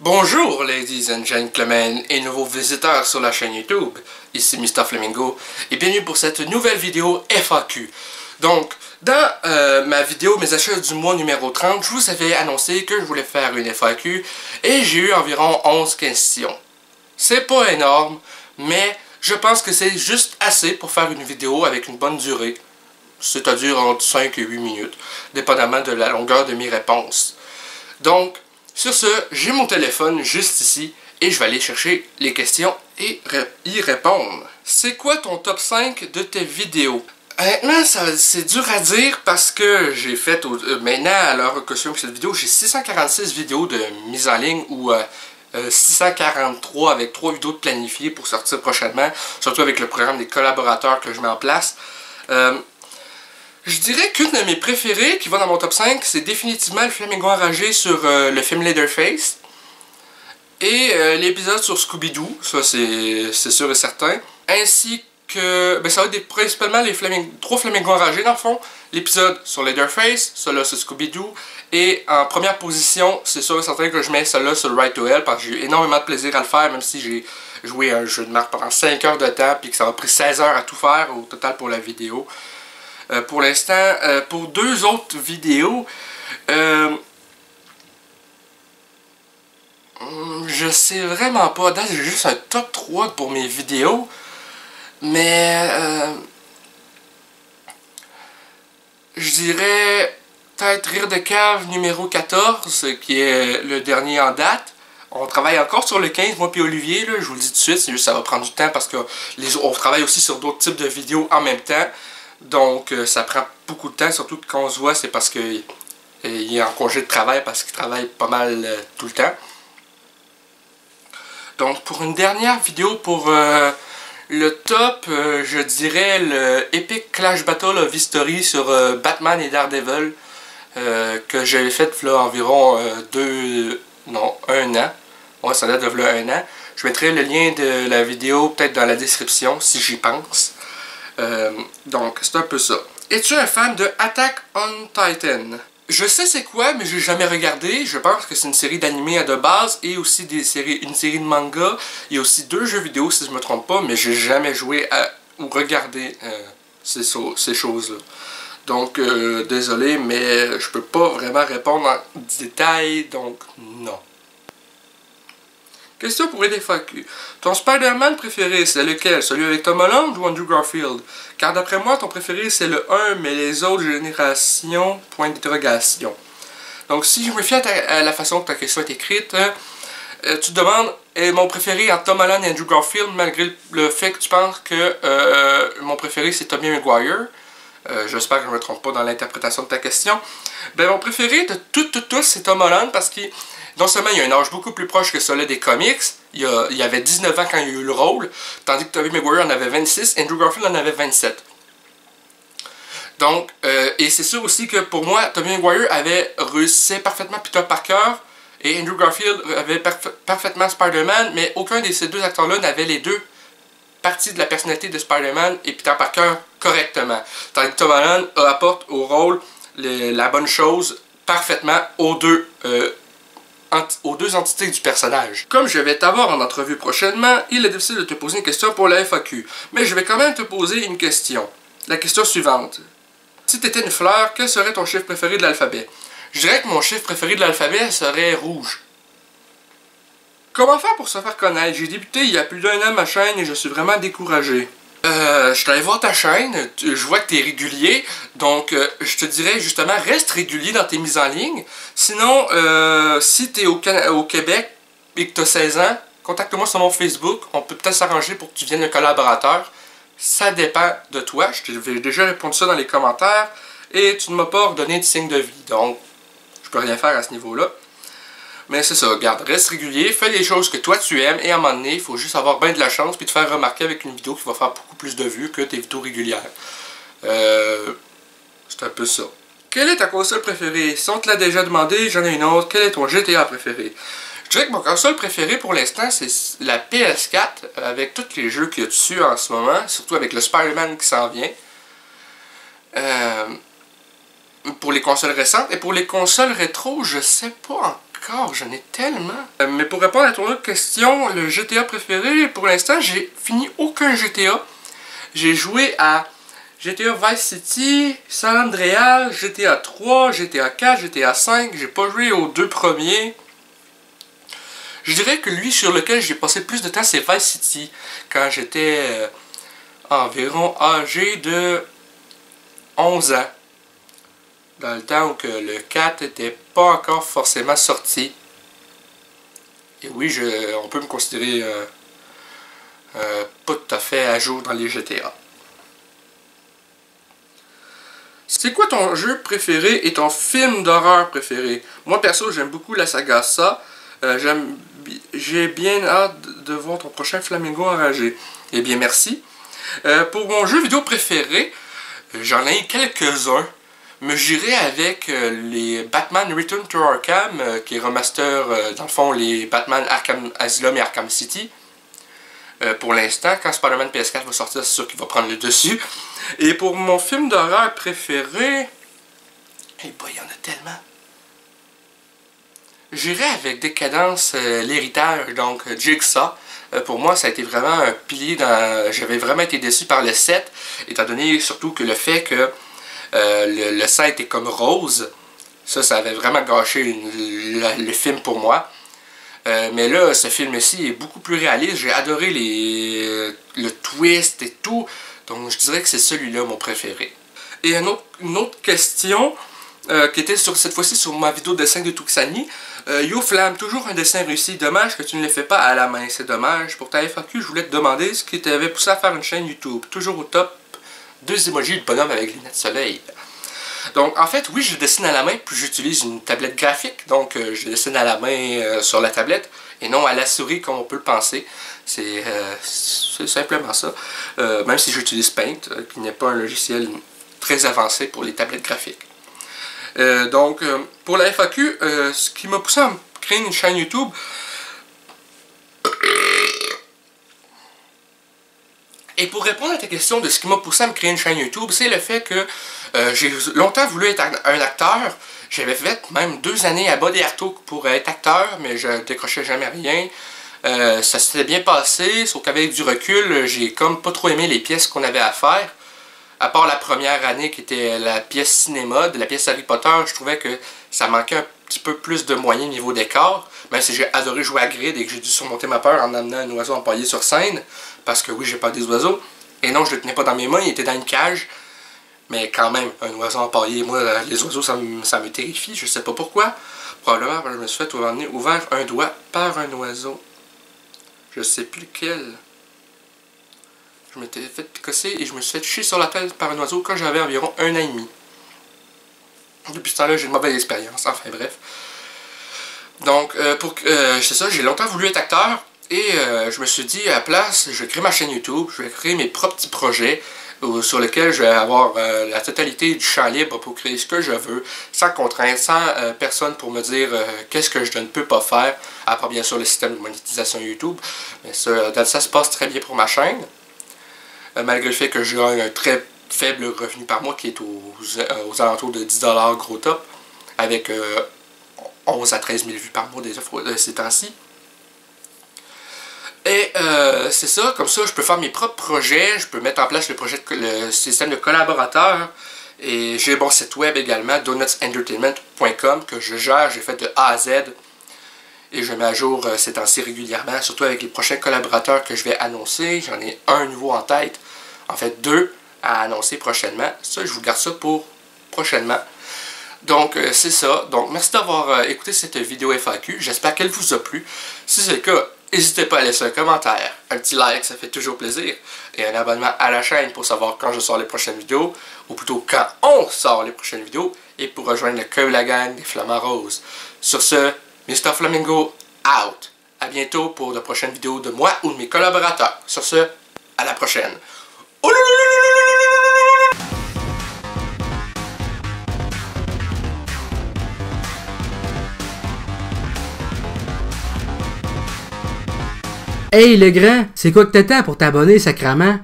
Bonjour ladies and gentlemen et nouveaux visiteurs sur la chaîne YouTube, ici Mr Flamingo et bienvenue pour cette nouvelle vidéo FAQ. Donc, dans ma vidéo mes achats du mois numéro 30, je vous avais annoncé que je voulais faire une FAQ et j'ai eu environ 11 questions. C'est pas énorme, mais je pense que c'est juste assez pour faire une vidéo avec une bonne durée, c'est-à-dire entre 5 et 8 minutes, dépendamment de la longueur de mes réponses. Donc, sur ce, j'ai mon téléphone juste ici et je vais aller chercher les questions et y répondre. C'est quoi ton top 5 de tes vidéos? Honnêtement, c'est dur à dire parce que j'ai fait, maintenant à l'heure que je filme cette vidéo, j'ai 646 vidéos de mise en ligne ou 643 avec 3 vidéos de planifiées pour sortir prochainement, surtout avec le programme des collaborateurs que je mets en place. Je dirais qu'une de mes préférées qui va dans mon top 5, c'est définitivement le Flamingo enragé sur le film Leatherface. Et l'épisode sur Scooby-Doo, ça c'est sûr et certain. Ainsi que, ça va être principalement les 3 Flamingos enragés dans le fond. L'épisode sur Leatherface, celui-là sur Scooby-Doo. Et en première position, c'est sûr et certain que je mets celui-là sur le Right to Hell parce que j'ai eu énormément de plaisir à le faire, même si j'ai joué à un jeu de marque pendant 5 heures de temps, puis que ça m'a pris 16 heures à tout faire au total pour la vidéo. Pour l'instant, pour 2 autres vidéos, je sais vraiment pas. Là, j'ai juste un top 3 pour mes vidéos. Mais, je dirais peut-être Rire de cave numéro 14, qui est le dernier en date. On travaille encore sur le 15, moi puis Olivier, là, je vous le dis tout de suite, c'est juste ça va prendre du temps parce que on travaille aussi sur d'autres types de vidéos en même temps. Donc, ça prend beaucoup de temps, surtout quand on se voit, c'est parce qu'il est en congé de travail, parce qu'il travaille pas mal tout le temps. Donc, pour une dernière vidéo, pour le top, je dirais le Epic Clash Battle of History sur Batman et Daredevil, que j'avais fait là environ 1 an. Ouais, ça date de là 1 an. Je mettrai le lien de la vidéo peut-être dans la description, si j'y pense. Donc, c'est un peu ça. Es-tu un fan de Attack on Titan? Je sais c'est quoi, mais j'ai jamais regardé. Je pense que c'est une série d'animés à de base et aussi une série de manga. Il y a aussi 2 jeux vidéo, si je me trompe pas, mais j'ai jamais joué ou regardé ces choses-là. Donc, désolé, mais je peux pas vraiment répondre en détail, donc non. Question pour les FAQ. Ton Spider-Man préféré, c'est lequel? Celui avec Tom Holland ou Andrew Garfield? Car d'après moi, ton préféré, c'est le 1, mais les autres générations, point d'interrogation. Donc, si je me fie à la façon que ta question est écrite, tu te demandes, est mon préféré entre Tom Holland et Andrew Garfield, malgré le fait que tu penses que mon préféré, c'est Tobey Maguire. J'espère que je ne me trompe pas dans l'interprétation de ta question. Ben, mon préféré de tous, c'est Tom Holland parce qu'il non seulement il a un âge beaucoup plus proche que celui des comics, il avait 19 ans quand il a eu le rôle, tandis que Tobey Maguire en avait 26, Andrew Garfield en avait 27. Donc, et c'est sûr aussi que pour moi, Tobey Maguire avait réussi parfaitement Peter Parker, et Andrew Garfield avait parfaitement Spider-Man, mais aucun de ces 2 acteurs-là n'avait les 2 partie de la personnalité de Spider-Man et Peter Parker correctement. Tandis que Tom Holland apporte au rôle la bonne chose parfaitement aux deux entités du personnage. Comme je vais t'avoir en entrevue prochainement, il est difficile de te poser une question pour la FAQ. Mais je vais quand même te poser une question. La question suivante. Si tu étais une fleur, quel serait ton chiffre préféré de l'alphabet? Je dirais que mon chiffre préféré de l'alphabet serait rouge. Comment faire pour se faire connaître? J'ai débuté il y a plus d'1 an ma chaîne et je suis vraiment découragé. Je suis allé voir ta chaîne, je vois que tu es régulier, donc je te dirais justement reste régulier dans tes mises en ligne. Sinon, si tu es au Québec et que tu as 16 ans, contacte-moi sur mon Facebook, on peut peut-être s'arranger pour que tu viennes un collaborateur. Ça dépend de toi, je t'ai déjà répondu ça dans les commentaires et tu ne m'as pas ordonné de signe de vie, donc je peux rien faire à ce niveau-là. Mais c'est ça, regarde, reste régulier, fais les choses que toi tu aimes et à un moment donné, il faut juste avoir bien de la chance puis te faire remarquer avec une vidéo qui va faire beaucoup plus de vues que tes vidéos régulières. C'est un peu ça. Quelle est ta console préférée? Si on te l'a déjà demandé, j'en ai une autre. Quel est ton GTA préféré? Je dirais que mon console préférée pour l'instant, c'est la PS4 avec tous les jeux qu'il y a dessus en ce moment, surtout avec le Spider-Man qui s'en vient. Pour les consoles récentes et pour les consoles rétro, je sais pas encore, j'en ai tellement. Mais pour répondre à ton autre question, le GTA préféré, pour l'instant, j'ai fini aucun GTA. J'ai joué à GTA Vice City, San Andreas, GTA 3, GTA 4, GTA 5. J'ai pas joué aux deux premiers. Je dirais que lui sur lequel j'ai passé le plus de temps, c'est Vice City. Quand j'étais environ âgé de 11 ans. Dans le temps où que le 4 n'était pas encore forcément sorti. Et oui, on peut me considérer pas tout à fait à jour dans les GTA. C'est quoi ton jeu préféré et ton film d'horreur préféré? Moi perso, j'aime beaucoup la saga Saw. J'ai bien hâte de voir ton prochain Flamingo enragé. Eh bien merci. Pour mon jeu vidéo préféré, j'en ai quelques-uns. Mais j'irai avec les Batman Return to Arkham, qui est remaster, dans le fond, les Batman Arkham Asylum et Arkham City. Pour l'instant, quand Spider-Man PS4 va sortir, c'est sûr qu'il va prendre le dessus. Et pour mon film d'horreur préféré... Eh boy, il y en a tellement. J'irai avec Décadence, l'héritage, donc Jigsaw. Pour moi, ça a été vraiment un pilier dans... J'avais vraiment été déçu par le 7, étant donné surtout que le fait que le sang était comme rose. Ça avait vraiment gâché le film pour moi. Mais là, ce film-ci est beaucoup plus réaliste. J'ai adoré le twist et tout. Donc, je dirais que c'est celui-là mon préféré. Et une autre question qui était cette fois-ci sur ma vidéo de dessin de Tuxani. Yo Flamme, toujours un dessin réussi. Dommage que tu ne le fais pas à la main. C'est dommage. Pour ta FAQ, je voulais te demander ce qui t'avait poussé à faire une chaîne YouTube. Toujours au top. 2 emojis de bonhomme avec lunettes de soleil. Donc, en fait, oui, je dessine à la main, puis j'utilise une tablette graphique. Donc, je dessine à la main sur la tablette, et non à la souris, comme on peut le penser. C'est simplement ça. Même si j'utilise Paint, qui n'est pas un logiciel très avancé pour les tablettes graphiques. Donc, pour la FAQ, ce qui m'a poussé à créer une chaîne YouTube... Et pour répondre à ta question de ce qui m'a poussé à me créer une chaîne YouTube, c'est le fait que j'ai longtemps voulu être un acteur. J'avais fait même 2 années à Body Art pour être acteur, mais je décrochais jamais rien. Ça s'était bien passé, sauf qu'avec du recul, j'ai comme pas trop aimé les pièces qu'on avait à faire. À part la première année qui était la pièce cinéma, de la pièce Harry Potter, je trouvais que ça manquait un petit peu plus de moyens niveau décor. Même si j'ai adoré jouer à Grid et que j'ai dû surmonter ma peur en amenant un oiseau empaillé sur scène. Parce que oui, j'ai peur des oiseaux. Et non, je le tenais pas dans mes mains, il était dans une cage. Mais quand même, un oiseau empaillé, moi, les oiseaux, ça me terrifie, je sais pas pourquoi. Probablement parce que je me suis fait ouvert un doigt par un oiseau. Je sais plus lequel. Je m'étais fait picosser et je me suis fait chier sur la tête par un oiseau quand j'avais environ 1 an et demi. Depuis ce temps-là, j'ai une mauvaise expérience. Enfin bref. Donc, c'est ça, j'ai longtemps voulu être acteur. Et je me suis dit, à la place, je vais créer ma chaîne YouTube, je vais créer mes propres petits projets sur lesquels je vais avoir la totalité du champ libre pour créer ce que je veux, sans contrainte, sans personne pour me dire qu'est-ce que je ne peux pas faire, à part bien sûr le système de monétisation YouTube. Mais ça se passe très bien pour ma chaîne, malgré le fait que je gagne un très faible revenu par mois qui est aux alentours de 10$ gros top, avec 11 à 13 000 vues par mois ces temps-ci. Et c'est ça, comme ça je peux faire mes propres projets, je peux mettre en place le système de collaborateurs. Et j'ai mon site web également, donutsentertainment.com, que je gère, j'ai fait de A à Z. Et je mets à jour ces temps-ci régulièrement, surtout avec les prochains collaborateurs que je vais annoncer. J'en ai un nouveau en tête, en fait 2 à annoncer prochainement. Ça, je vous garde ça pour prochainement. Donc, c'est ça. Donc, merci d'avoir écouté cette vidéo FAQ. J'espère qu'elle vous a plu. Si c'est le cas, n'hésitez pas à laisser un commentaire, un petit like, ça fait toujours plaisir. Et un abonnement à la chaîne pour savoir quand je sors les prochaines vidéos. Ou plutôt, quand on sort les prochaines vidéos. Et pour rejoindre le cœur de la gang des Flamants Roses. Sur ce, Mr. Flamingo, out. À bientôt pour de prochaines vidéos de moi ou de mes collaborateurs. Sur ce, à la prochaine. Hey le grand, c'est quoi que t'attends pour t'abonner, sacrament?